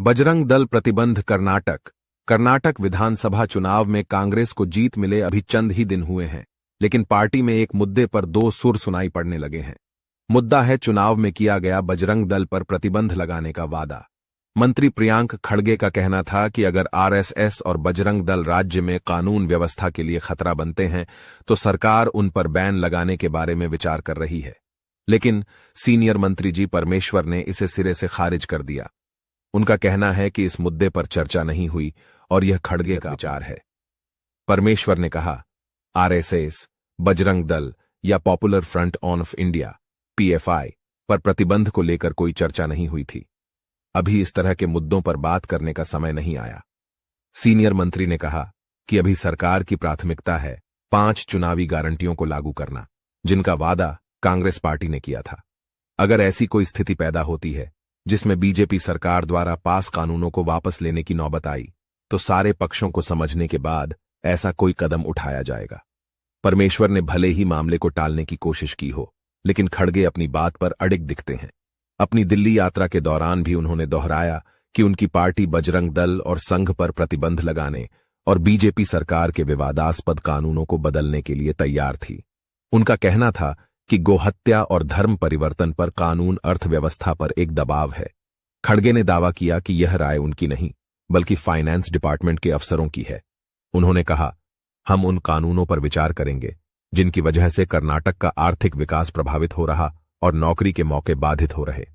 बजरंग दल प्रतिबंध कर्नाटक विधानसभा चुनाव में कांग्रेस को जीत मिले अभी चंद ही दिन हुए हैं, लेकिन पार्टी में एक मुद्दे पर दो सुर सुनाई पड़ने लगे हैं। मुद्दा है चुनाव में किया गया बजरंग दल पर प्रतिबंध लगाने का वादा। मंत्री प्रियांक खड़गे का कहना था कि अगर आरएसएस और बजरंग दल राज्य में कानून व्यवस्था के लिए खतरा बनते हैं तो सरकार उन पर बैन लगाने के बारे में विचार कर रही है, लेकिन सीनियर मंत्री जी परमेश्वर ने इसे सिरे से खारिज कर दिया। उनका कहना है कि इस मुद्दे पर चर्चा नहीं हुई और यह खड़गे का विचार है। परमेश्वर ने कहा, आरएसएस, बजरंग दल या popular front of India PFI पर प्रतिबंध को लेकर कोई चर्चा नहीं हुई थी। अभी इस तरह के मुद्दों पर बात करने का समय नहीं आया। सीनियर मंत्री ने कहा कि अभी सरकार की प्राथमिकता है 5 चुनावी गारंटियों को लागू करना, जिनका वादा कांग्रेस पार्टी ने किया था। अगर ऐसी कोई स्थिति पैदा होती है जिसमें बीजेपी सरकार द्वारा पास कानूनों को वापस लेने की नौबत आई, तो सारे पक्षों को समझने के बाद ऐसा कोई कदम उठाया जाएगा। परमेश्वर ने भले ही मामले को टालने की कोशिश की हो, लेकिन खड़गे अपनी बात पर अडिग दिखते हैं। अपनी दिल्ली यात्रा के दौरान भी उन्होंने दोहराया कि उनकी पार्टी बजरंग दल और संघ पर प्रतिबंध लगाने और बीजेपी सरकार के विवादास्पद कानूनों को बदलने के लिए तैयार थी। उनका कहना था कि गोहत्या और धर्म परिवर्तन पर कानून अर्थव्यवस्था पर एक दबाव है। खड़गे ने दावा किया कि यह राय उनकी नहीं, बल्कि फाइनेंस डिपार्टमेंट के अफसरों की है। उन्होंने कहा, हम उन कानूनों पर विचार करेंगे जिनकी वजह से कर्नाटक का आर्थिक विकास प्रभावित हो रहा और नौकरी के मौके बाधित हो रहे।